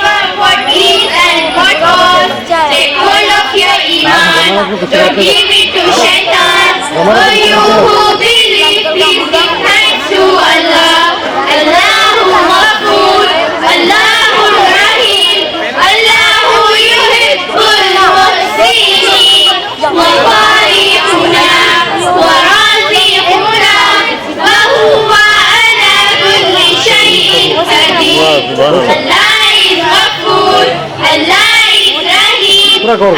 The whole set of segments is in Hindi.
from what is and what was. Take hold of your iman, don't give it to shaitan. Oh, you who believe, please give thanks to Allah. Allahu Ghafur, Allahu Rahim, Allahu Yuhibbul Muhsinin, Wabari'una, Warazi'una, Wahuwa ala kulli shay'in qadir. Allah is Ghafur, Allah is Rahim, Allah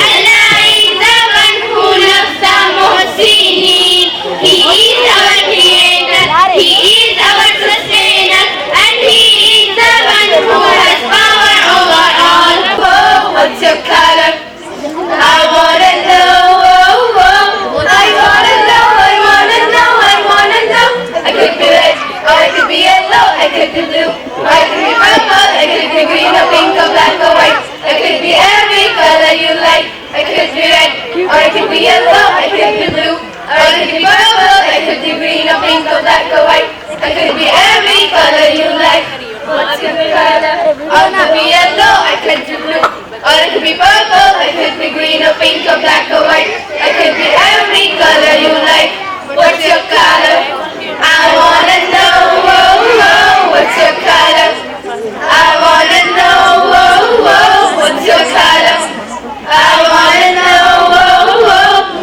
is the one who loves the Muhsinin. He is our creator, He is our sustainer, and He is the one who has power over all. Oh, what's your color? I wanna know. Oh, I wanna know. I wanna know. I wanna know. I could be red, or I could be yellow. I could be blue, or I could be purple. I could be green, or pink, or black, or white. I could be every color you like. I could be red, or I could be yellow. I could be blue, or I could be purple. I could be green, or pink, or black, or white. I could be every color you like. What's your color? I could be yellow. I could be blue, or I could be purple. I could be green, or pink, or black, or white. I could be every color you like. What's your color? I wanna know. What's your color? I wanna know. What's your color? I wanna know.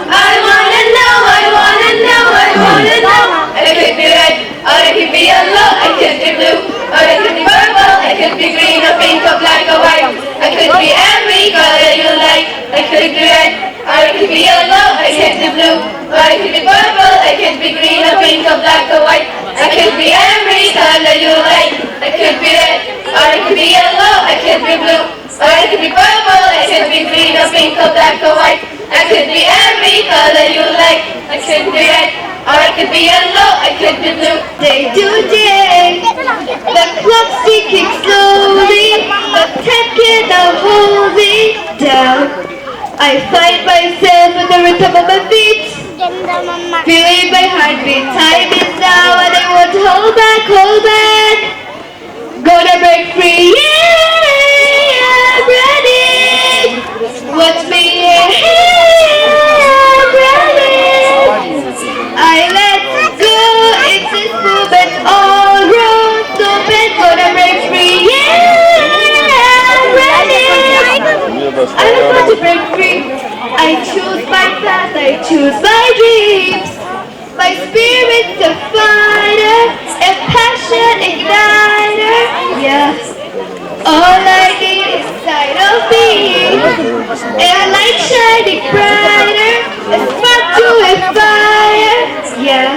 I wanna know. I wanna know. I wanna know. I could be red, or I could be yellow. I could be blue, or I could be purple. I could be green, or pink, or black, or white. I could be every color you like. I could be red, or I could be yellow. I could be blue, or I could be purple. I could be green, or pink, or black, or white. I could be every color you like. I could be red, or I could be yellow. I could be blue, or I could be purple. I could be green, or pink, or black, or white. I could be every color you like. I could be red, or I could be yellow. I could be blue. Day to day, the clock's ticking slowly, but time cannot hold me down. I find myself with the rhythm of my feet, feeling my heartbeat. Time is now, and I won't hold back. Gonna break free, yeah, I'm ready. Watch me, yeah, I'm ready. I let go, it's this movement all wrong. Stupid, gonna break free, yeah, I'm ready. I don't want to break free. I choose my path, I choose my dreams. My spirit's a fighter, a passion igniter. Yeah, all I need is inside of me, and a light shining brighter, a spark to a fire. Yeah,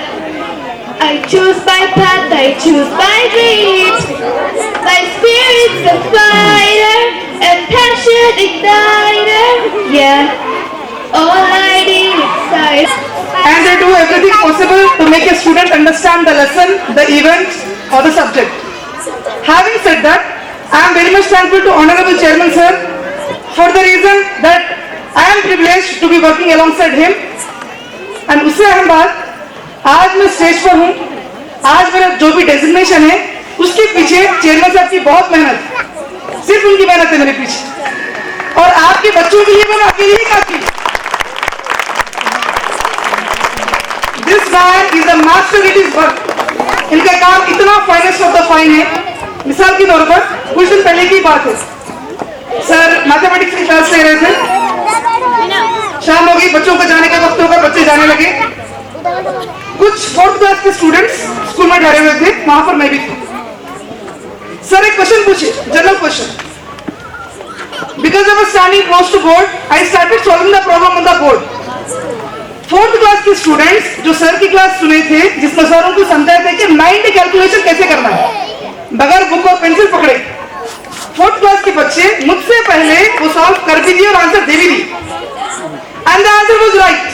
I choose my path, I choose my dreams. My spirit's a fighter, a passion ignited, yeah. All I need is And they do everything possible to make a student understand the lesson, the event or the subject. Having said that, I am very much thankful to Honorable Chairman Sir for the reason that I am privileged to be working alongside him. And उससे अहम बात, आज मैं स्टेज पर हूँ, आज मेरा जो भी डेजिग्नेशन है, उसके पीछे चेयरमैन साहब की बहुत मेहनत, सिर्फ उनकी मेहनत है मेरे पीछे, और आपके बच्चों के लिए मैंने अकेले ही काफी। This man is a master at his work. इनका काम इतना फाइनेस्ट ऑफ द फाइन है। मिसाल के तौर पर कुछ दिन पहले की बात है, सर मैथमेटिक्स की क्लास ले रहे थे, शाम हो गई, बच्चों का जाने का वक्त होगा, बच्चे जाने लगे, कुछ 4th क्लास के स्टूडेंट्स स्कूल में ठहरे हुए थे, वहां पर मैं भी थी। सर एक क्वेश्चन पूछे, general question. Because I was standing close to board, I started solving the problem on the board. 4th class के स्टूडेंट्स जो सर की क्लास सुने थे, जिसमें सर उनको समझाए थे कि माइंड कैलकुलेशन कैसे करना है, बगैर बुक और पेंसिल पकड़े, 4th क्लास के बच्चे मुझसे पहले वो सॉल्व कर भी दिए और आंसर दे भी दी। And the answer was right.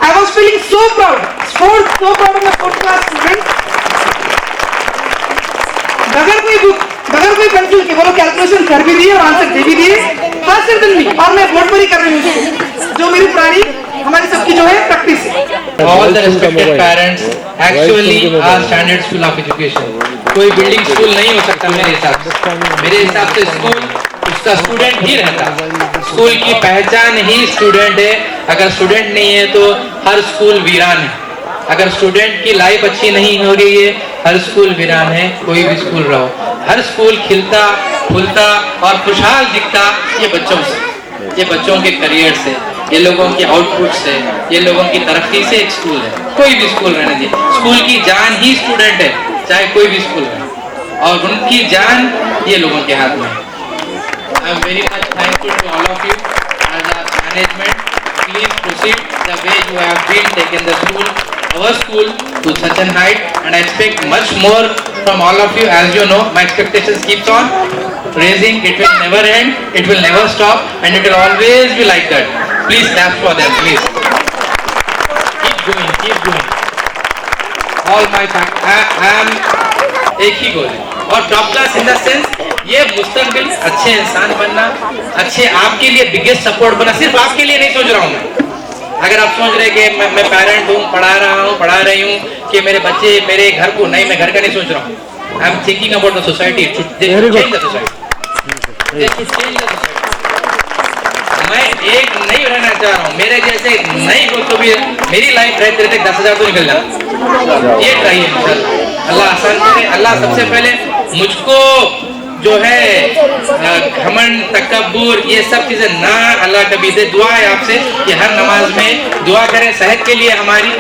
I was feeling so proud of my 4th class student. बगैर कोई बुक, बगैर कोई पेंसिल के वो लोग कैलकुलेशन कर भी दिए और आंसर दे भी दिए, फास्टर देन मी, और मैं बोर्ड पर ही कर रही हूँ, जो मेरी पुरानी हमारी सबकी जो है प्रैक्टिस है। All the respected parents, actually our standard school of education, कोई बिल्डिंग स्कूल नहीं हो सकता मेरे हिसाब से। मेरे हिसाब से स्कूल उसका स्टूडेंट ही रहता, स्कूल की पहचान ही स्टूडेंट है। अगर स्टूडेंट नहीं है तो हर स्कूल वीरान है। अगर स्टूडेंट की लाइफ अच्छी नहीं हो रही है, हर स्कूल वीरान है। कोई भी स्कूल रहो, हर स्कूल खिलता फूलता और खुशहाल दिखता ये बच्चों से, ये बच्चों के करियर से, ये लोगों के आउटपुट से, ये लोगों की तरक्की से एक स्कूल है। कोई भी स्कूल रहने दीजिए, स्कूल की जान ही स्टूडेंट है, चाहे कोई भी स्कूल रहे, और उनकी जान ये लोगों के हाथ में है। I am very much thankful to all of you as a management. Please proceed the way you have been taken the school, our school, to such an height, and I expect much more from all of you. As you know, my expectations keeps on raising. It will never end, it will never stop, and it will always be like that. Please clap for them, please. Keep going, keep going. All my time, I am एक ही गोल है, और top class in the sense ये मुस्तकबिल अच्छे इंसान बनना, अच्छे आपके लिए बिगेस्ट सपोर्ट बना। सिर्फ आपके लिए नहीं सोच रहा हूँ मैं। अगर आप सोच रहे कि मैं पेरेंट हूँ, पढ़ा रही हूँ कि मेरे बच्चे मेरे घर को, नहीं, मैं घर का नहीं सोच रहा हूँ। I am thinking about the society, change the society. मैं एक नहीं रहना चाह रहा हूँ, मेरे जैसे नहीं हो तो भी मेरी लाइफ रहते रहते 10,000 तो निकल जाता, ये ट्राई है। अल्लाह आसान करे। अल्लाह सबसे पहले मुझको जो है घमंड, तकब्बुर, ये सब चीजें ना अल्लाह कभी दे। दुआ है आपसे कि हर नमाज में दुआ करें सेहत के लिए हमारी,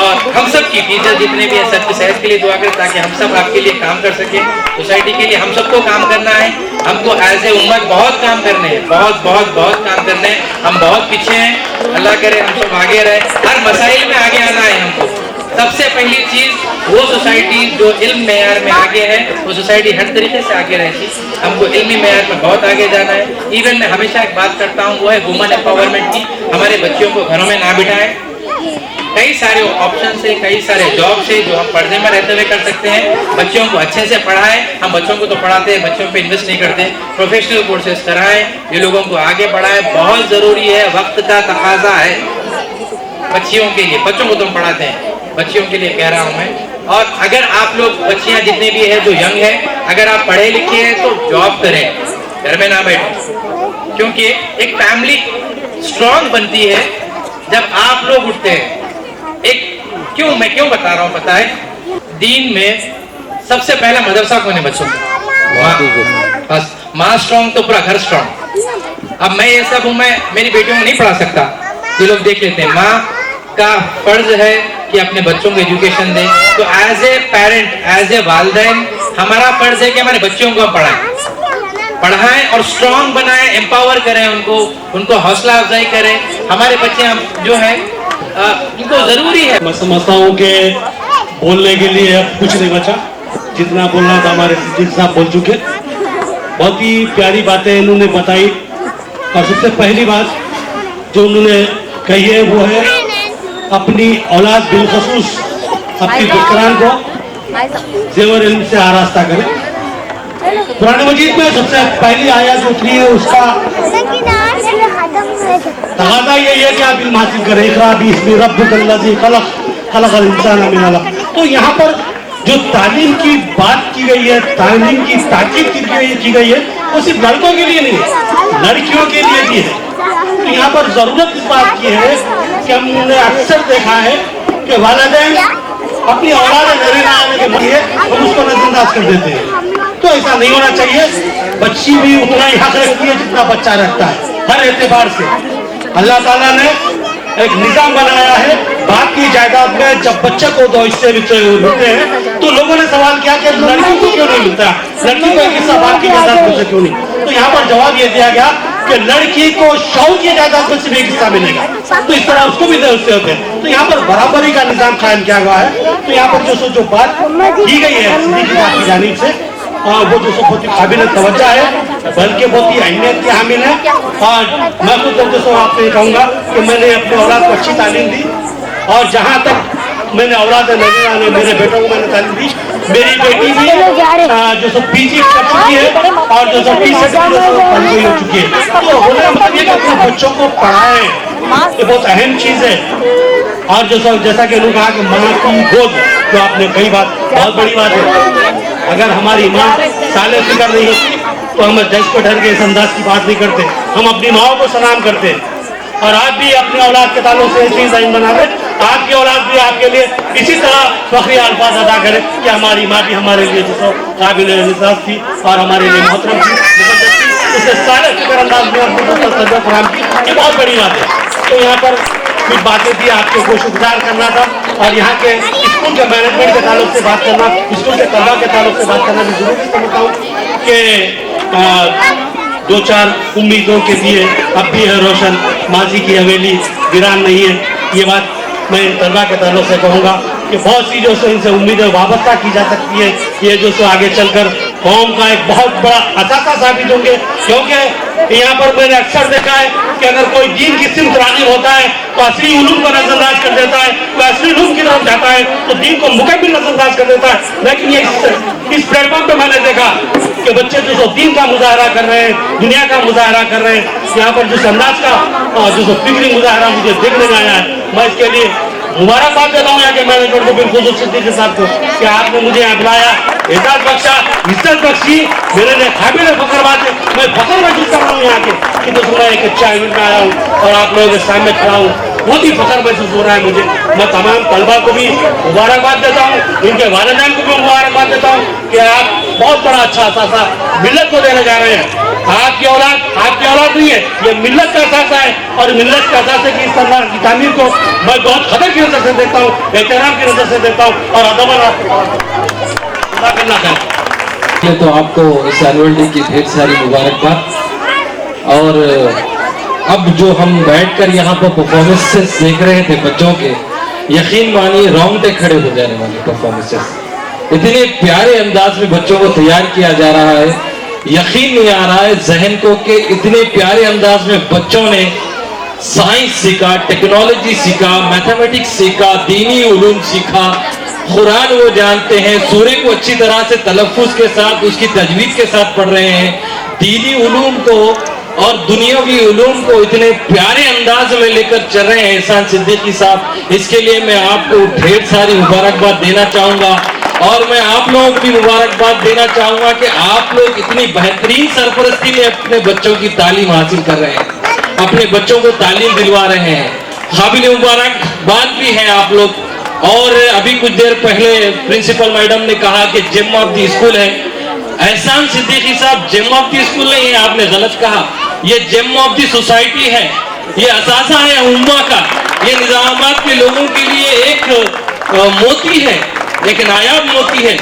और हम सब की टीचर जितने भी हैं सबकी सेहत के लिए दुआ करें, ताकि हम सब आपके लिए काम कर सके। सोसाइटी के लिए हम सबको काम करना है, हमको एज ए उम्मत बहुत काम करने हैं, बहुत बहुत बहुत काम करने हैं। हम बहुत पीछे हैं, अल्लाह करे हम सब आगे रहे। हर मसाइल में आगे आना है हमको। सबसे पहली चीज वो सोसाइटी जो इल्म मेयार में आगे है, वो सोसाइटी हर तरीके से आगे रहेगी। हमको इल्मी मेयार में बहुत आगे जाना है। इवन मैं हमेशा एक बात करता हूँ, वो है वुमन एम्पावरमेंट की। हमारे बच्चियों को घरों में ना बिठाएं। कई सारे ऑप्शन है, कई सारे जॉब है जो हम पर्दे में रहते हुए कर सकते हैं। बच्चों को अच्छे से पढ़ाएं। हम बच्चों को तो पढ़ाते हैं, बच्चों पे इन्वेस्ट नहीं करते। प्रोफेशनल कोर्सेज कराएं, ये लोगों को आगे बढ़ाएं, बहुत जरूरी है। वक्त का तकाजा है बच्चियों के लिए। बच्चों को तो हम पढ़ाते हैं, बच्चियों के लिए कह रहा हूँ मैं। और अगर आप लोग बच्चियाँ जितने भी है जो यंग है, अगर आप पढ़े लिखे हैं तो जॉब करें, घर में ना बैठे, क्योंकि एक फैमिली स्ट्रांग बनती है जब आप लोग उठते हैं। मैं क्यों बता रहा हूँ पता है? दीन में सबसे पहला मदरसा कौन है? बच्चों को। बस माँ स्ट्रांग तो पूरा घर स्ट्रांग। अब मैं ये सब हूँ, मैं मेरी बेटियों को नहीं पढ़ा सकता, ये लोग देख लेते हैं। माँ का फर्ज है कि अपने बच्चों को एजुकेशन दें। तो as a parent, as a वालिदैन, हमारा फर्ज है कि हमारे बच्चों को पढ़ाएं और स्ट्रांग बनाएं, एम्पावर करें उनको हौसला अफजाई करें। हमारे बच्चे जो है इनको जरूरी है। मैं समझता हूँ कि बोलने के लिए अब कुछ नहीं बचा, जितना बोलना था हमारे साहब बोल चुके। बहुत ही प्यारी बातें इन्होंने बताई। और सबसे पहली बात जो उन्होंने कही है वो है अपनी औलाद बिलखसूस अपनी दुकरान को जेवर इल्म से आरास्ता करें। कुरान मजीद में सबसे पहली आयत उतरी है, उसका तकाज़ा ये है कि आप इल्म हासिल करें। इक़रा बिस्मि रब्बिकल्लज़ी खलक़ खलक़ल इंसाना मिन अलक़। तो यहाँ पर जो तालीम की बात की गई है, तालीम की ताकीद की गई है, वो सिर्फ लड़कों के लिए नहीं है, लड़कियों के लिए भी है। तो यहाँ पर जरूरत इस बात की है कि हमने अक्सर देखा है कि वालिदैन अपनी औलाद नजर आने के लिए हम उसको नजरअंदाज कर देते हैं। तो ऐसा नहीं होना चाहिए। बच्ची भी उतना ही हक रखती है जितना बच्चा रखता है, हर एतबार से। अल्लाह ताला ने एक निजाम बनाया है, बाप की जायदाद में जब बच्चे को 2 हिस्से मिलते हैं तो लोगों ने सवाल किया कि लड़की को क्यों नहीं मिलता, लड़की को एक हिस्सा बाप की जायदाद में से क्यों नहीं। तो यहाँ पर जवाब ये दिया गया कि लड़की को शौहर की जायदाद में सिर्फ एक हिस्सा मिलेगा, तो इस तरह उसको भी दे हिस्से होते हैं। तो यहाँ पर बराबरी का निजाम कायम किया गया है। तो यहाँ पर जो बात की गई है की जानिब से, वो जो बहुत ही काबिल तवज्जो है, बल्कि बहुत ही अहमियत की हामिल है। और मैं खुद जो आपसे कहूँगा कि मैंने अपने औलाद को अच्छी तालीम दी, और जहाँ तक मैंने औलाद नजर आने मेरे बेटों को मैंने तालीम दी। मेरी बेटी भी जो सब पीजी कर चुकी है और जो सब पीजी हो चुकी है। तो होने मतलब ये कि अपने बच्चों को पढ़ाएं, ये बहुत अहम चीज़ है। और जो सब जैसा कि उन्होंने कहा कि माँ की गोद, तो आपने कही बात बहुत बड़ी बात है। अगर हमारी माँ साले फिक्र नहीं होती तो हम देश को डर के इस अंदाज की बात नहीं करते, हम अपनी माओ को सलाम करते हैं। और आप भी अपने औलाद के ताल्लुक से ऐसी ज़ाइन बना लें, आपकी औलाद भी आपके लिए इसी तरह फखरी अल्फाज अदा करे कि हमारी माँ भी हमारे लिए जो काबिल निसाब थी और हमारे लिए मोहतरम थी, मुक़द्दस थी, उससे सारे फिक्र अंदाज में अपने फराहम की। ये बहुत बड़ी बात है। तो यहाँ पर कुछ बातें थी आपको को शुक्रगुजार करना था, और यहाँ के स्कूल के मैनेजमेंट के ताल्लुक से बात करना, स्कूल के तलबा के ताल्लुक से बात करना भी जरूरी समझता हूँ कि 2-4 उम्मीदों के लिए अब भी है रोशन, माजी की हवेली वीरान नहीं है। ये बात मैं तलबा के ताल्लुक से कहूँगा कि बहुत सी जो सो इनसे उम्मीदें वाबस्ता की जा सकती है। ये जो सो आगे चलकर कौम का एक बहुत बड़ा असासा साबित होंगे, क्योंकि यहाँ पर मैंने अक्सर देखा है कि अगर कोई दीन की सिमत राग़िब होता है तो असली उलूम को नजरअंदाज कर देता है, तो असली उलूम की तरफ जाता है तो दीन को मुकम्मल नजरअंदाज कर देता है। लेकिन ये इस प्लेटफॉर्म पे मैंने देखा कि बच्चे जो सो दीन का मुजाहरा कर रहे हैं, दुनिया का मुजाहरा कर रहे हैं। यहाँ पर जिस अंदाज का जो सो फिक्री मुजाहरा मुझे देखने में आया है, मैं इसके लिए मुबारकबाद देता हूँ यहाँ के मैनेजमेंट को, बिलखुसूस सिद्दीकी साहब को, कि आपने मुझे यहाँ बुलाया, एजाज बख्शा, इज्जत बख्शी, मेरे लिए काबिल फख्र बात है। मैं फख्र महसूस कर रहा हूँ यहाँ के कि तो मैं एक अच्छा इवेंट में आया हूँ और आप लोगों के सामने खड़ा हूँ, बहुत ही फख्र महसूस हो रहा है मुझे। मैं तमाम तलबा को भी मुबारकबाद देता हूँ, उनके वालिदैन को भी मुबारकबाद देता हूँ कि आप बहुत बड़ा अच्छा असासा मिल्लत को देने जा रहे हैं। आपकी औलाद नहीं है, ये मिल्लत का असासा है, और मिल्लत के असासे की इस तरह की तामीर को मैं बहुत कदर की नजर से देखता हूँ, एहतराम की नजर से देखता हूँ, और अदब करना चाहिए। तो आपको इस एनुअल डे की ढेर सारी मुबारकबाद। और अब जो हम बैठकर यहाँ पर परफॉर्मेंसेस देख रहे थे बच्चों के, यकीन मानिए रोंगटे खड़े हो जाने वाले परफॉर्मेंसेस, इतने प्यारे अंदाज में बच्चों को तैयार किया जा रहा है, यकीन नहीं आ रहा है जहन को कि इतने प्यारे अंदाज में बच्चों ने साइंस सीखा, टेक्नोलॉजी सीखा, मैथमेटिक्स सीखा, दीनी उलूम सीखा, कुरान वो जानते हैं, सूरे को अच्छी तरह से तलफ्फुज के साथ उसकी तजवीद के साथ पढ़ रहे हैं, दीनी उलूम को और दुनियावी उलूम को इतने प्यारे अंदाज में लेकर चल रहे हैं एहसान सिद्दीकी साहब। इसके लिए मैं आपको ढेर सारी मुबारकबाद देना चाहूँगा, और मैं आप लोगों को भी मुबारकबाद देना चाहूँगा कि आप लोग इतनी बेहतरीन सरपरस्ती में अपने बच्चों की तालीम हासिल कर रहे हैं, अपने बच्चों को तालीम दिलवा रहे हैं, काबिल मुबारकबाद भी है आप लोग। और अभी कुछ देर पहले प्रिंसिपल मैडम ने कहा कि जेम ऑफ द स्कूल है, एहसान सिद्दीकी साहब जेम ऑफ द स्कूल नहीं है, आपने गलत कहा, ये जेम ऑफ द सोसाइटी है, ये असासा है उम्मा का, ये निजामाबाद के लोगों के लिए एक मोती है, एक नायाब मोती है।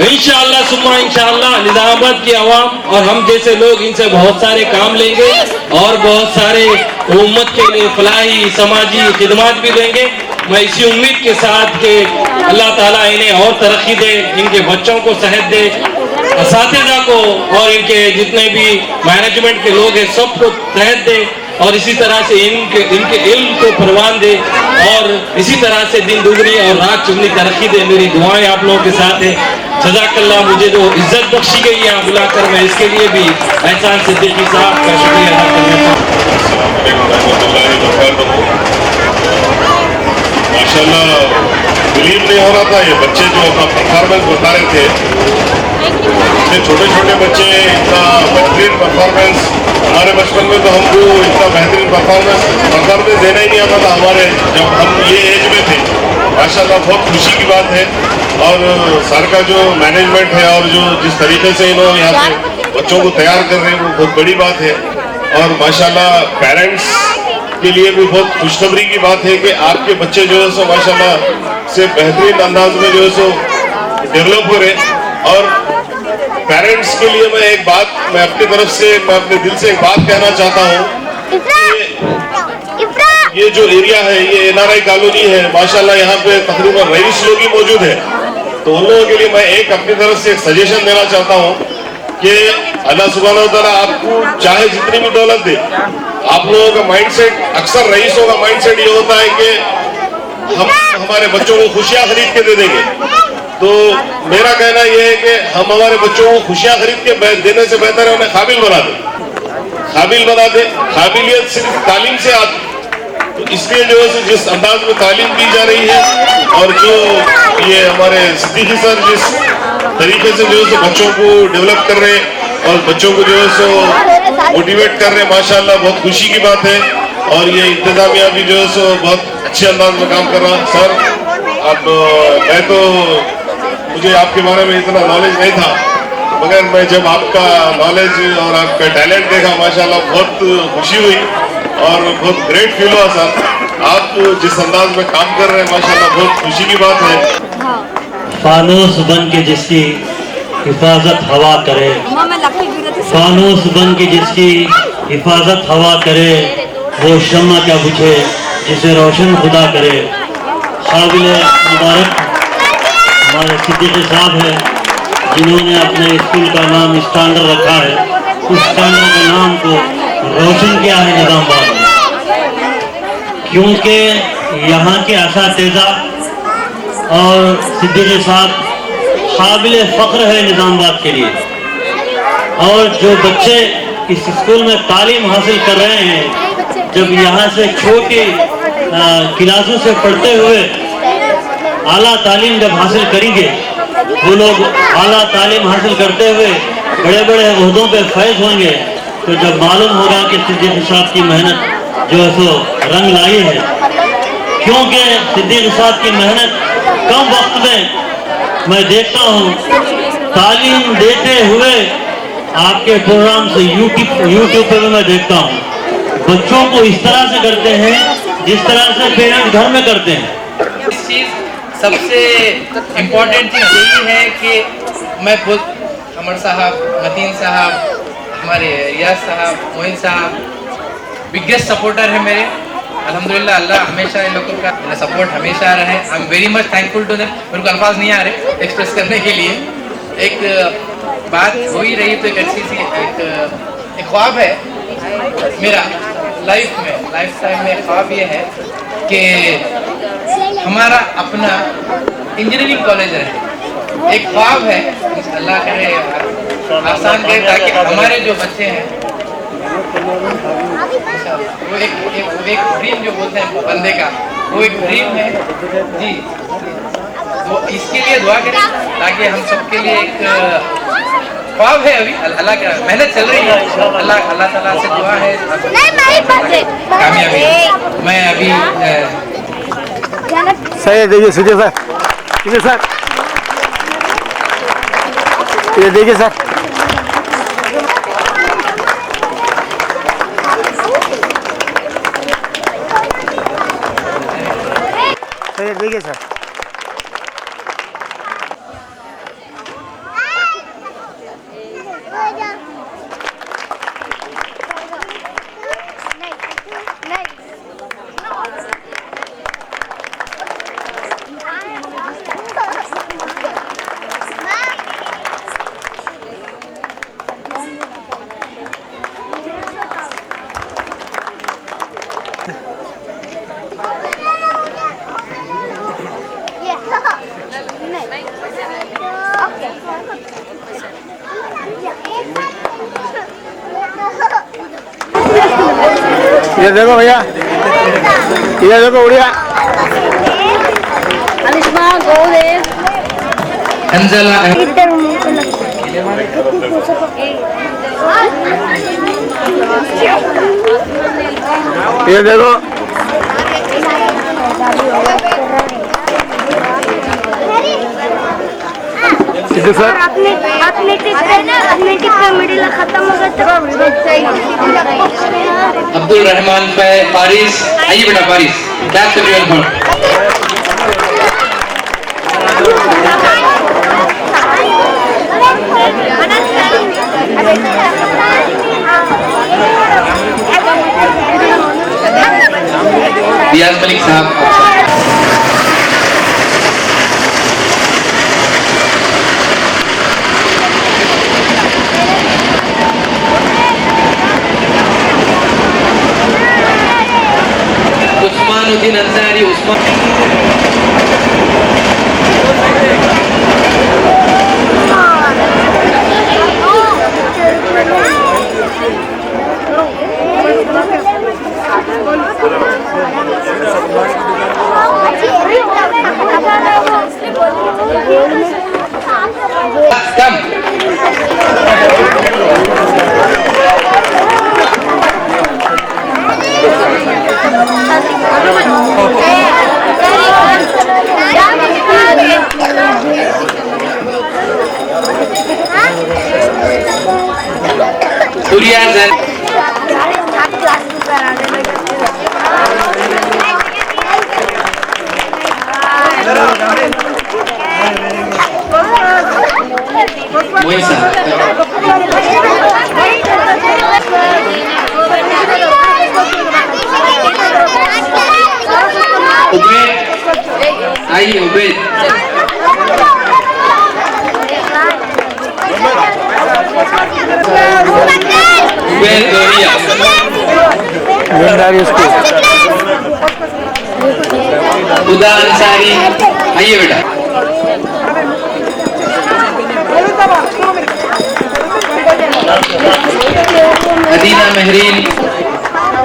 इंशाअल्लाह सुम्मा इंशाअल्लाह निजामाबाद की आवाम और हम जैसे लोग इनसे बहुत सारे काम लेंगे और बहुत सारे उम्मत के लिए फलाही समाजी खिदमात भी देंगे। मैं इसी उम्मीद के साथ कि अल्लाह ताला इन्हें और तरक्की दे, इनके बच्चों को सेहत दे, असातिज़ा को और इनके जितने भी मैनेजमेंट के लोग हैं सबको तहत दे और इसी तरह से इनके इल्म को परवान दे और इसी तरह से दिन दुगनी और रात चुगनी तरक्की दे। मेरी दुआएं आप लोगों के साथ है। जज़ाकल्लाह, मुझे जो इज्जत बख्शी गई यहाँ बुलाकर मैं इसके लिए भी एहसान सिद्दीकी साहब का शुक्रिया अदा करना चाहता हूँ। माशाल्लाह बिलीव नहीं हो रहा था, ये बच्चे जो अपना परफॉर्मेंस बता रहे थे, इतने छोटे छोटे बच्चे इतना बेहतरीन परफॉर्मेंस। हमारे बचपन में तो हमको इतना बेहतरीन परफॉर्मेंस देना ही नहीं आता था हमारे जब हम ये एज में थे। माशाल्लाह बहुत खुशी की बात है। और सर का जो मैनेजमेंट है और जो जिस तरीके से इन्होंने यहाँ पे बच्चों को तैयार कर रहे हैं वो बहुत बड़ी बात है। और माशाल्लाह पेरेंट्स के लिए भी बहुत खुशखबरी की बात है कि आपके बच्चे जो है सो माशाल्लाह से बेहतरीन अंदाज में जो है सो डेवलप हो रहे। और पेरेंट्स के लिए मैं एक बात मैं अपनी तरफ से मैं अपने दिल से एक बात कहना चाहता हूँ। ये जो एरिया है ये NRI कॉलोनी है, माशाल्लाह यहाँ पे तकरीबन रईस लोग ही मौजूद है। तो उन लोगों के लिए मैं एक अपनी तरफ से एक सजेशन देना चाहता हूँ कि अल्लाह सुब्हानहू व तआला आपको चाहे जितनी भी दौलत दे, आप लोगों का माइंडसेट, अक्सर रईसों का माइंडसेट ये होता है कि हम हमारे बच्चों को खुशियां खरीद के दे देंगे। तो मेरा कहना यह है कि हम हमारे बच्चों को खुशियां खरीद के देने से बेहतर है उन्हें काबिल बना दें। काबिलियत सिर्फ तालीम से आती, तो इसलिए जो है जिस अंदाज में तालीम दी जा रही है और जो ये हमारे सिद्दीकी सर जिस तरीके से जो है बच्चों को डेवलप कर रहे हैं और बच्चों को जो है सो मोटिवेट कर रहे हैं, माशाल्लाह बहुत खुशी की बात है। और ये इंतजामिया भी जो है सो बहुत अच्छे अंदाज में काम कर रहा। सर अब मैं तो मुझे आपके बारे में इतना नॉलेज नहीं था, मगर मैं जब आपका नॉलेज और आपका टैलेंट देखा माशाल्लाह बहुत खुशी हुई और बहुत ग्रेट फील हुआ। सर आप जिस अंदाज में काम कर रहे हैं माशाल्लाह बहुत खुशी की बात है। फानूस बन के जिसकी हिफाजत हवा करे, फानूस बन के जिसकी हिफाजत हवा करे, वो शम्मा क्या बुझे जिसे रोशन खुदा करे। काबिल मुबारक हमारे सिद्दीकी साहब हैं जिन्होंने अपने स्कूल का नाम स्टैंडर्ड रखा है। उस स्टैंडर्ड के नाम को रोशन किया है निजामाबाद में, क्योंकि यहाँ के असातिज़ा और सिद्दीकी साहब काबिल फ़ख्र है निजामाबाद के लिए। और जो बच्चे इस स्कूल में तालीम हासिल कर रहे हैं, जब यहाँ से छोटी क्लासों से पढ़ते हुए आला तालीम जब हासिल करेंगे, वो लोग आला तालीम हासिल करते हुए बड़े बड़े ओहदों पे फैज़ होंगे, तो जब मालूम होगा कि सिद्दीकी साहब की मेहनत जो है सो रंग लाई है। क्योंकि सिद्दीकी साहब की मेहनत कम वक्त में मैं देखता हूँ तालीम देते हुए आपके प्रोग्राम से यूट्यूब पे भी मैं देखता हूँ बच्चों को इस तरह से करते हैं जिस तरह से पेरेंट्स घर में करते हैं। इस चीज़ सबसे इम्पोर्टेंट चीज़ यही है कि मैं खुद अमर साहब, मतीन साहब, हमारे रियाज साहब, मोइन साहब बिगेस्ट सपोर्टर है मेरे। अल्हम्दुलिल्लाह अल्लाह हमेशा इन लोगों का सपोर्ट हमेशा रहे। I am very much thankful to them. मेरे को अल्फाज नहीं आ रहे एक्सप्रेस करने के लिए। एक बात हो ही रही तो एक अच्छी सी एक ख्वाब है मेरा लाइफ टाइम में। ख्वाब ये है कि हमारा अपना इंजीनियरिंग कॉलेज रहे। एक ख्वाब है, अल्लाह करे आसान करे, ताकि हमारे जो बच्चे हैं वो एक ड्रीम जो बोलते हैं बंदे का, वो एक ड्रीम है जी। तो इसके लिए दुआ करें ताकि हम सबके लिए एक ख्वाब है। अभी अल्लाह का मेहनत चल रही है, अल्लाह ताला से दुआ है कामयाबी। मैं अभी सही देखिए सीधे सर, सीधे सर, ये देखिए सर, सही देखिए सर। ये देखो भैया, ये देखो उड़िया। हंजला ये देखो सिद्धू सर। अपने टिप पे मिडिल खत्म हो गया। अब्दुल रहमान पारिस, आइए बेटा पारिस, क्लास एवरीवन रियाज मलिक साहब। उस्मानुद्दीन अंसारी कम आइए उबैद खुदा अंसारी, आइए बेटा। अदीना महरीन,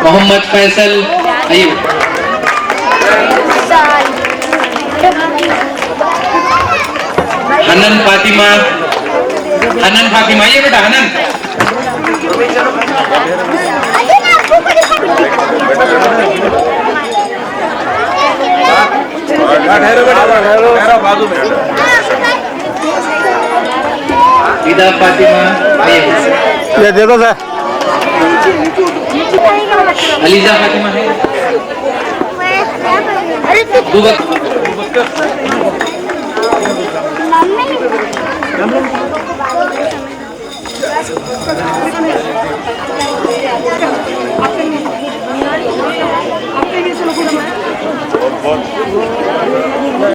मोहम्मद फैसल, आइए। हनन फातिमा, आइए बेटा हनन। ईदा फातिमा, आइए। ये देखो सर। अलीजा फातिमा है।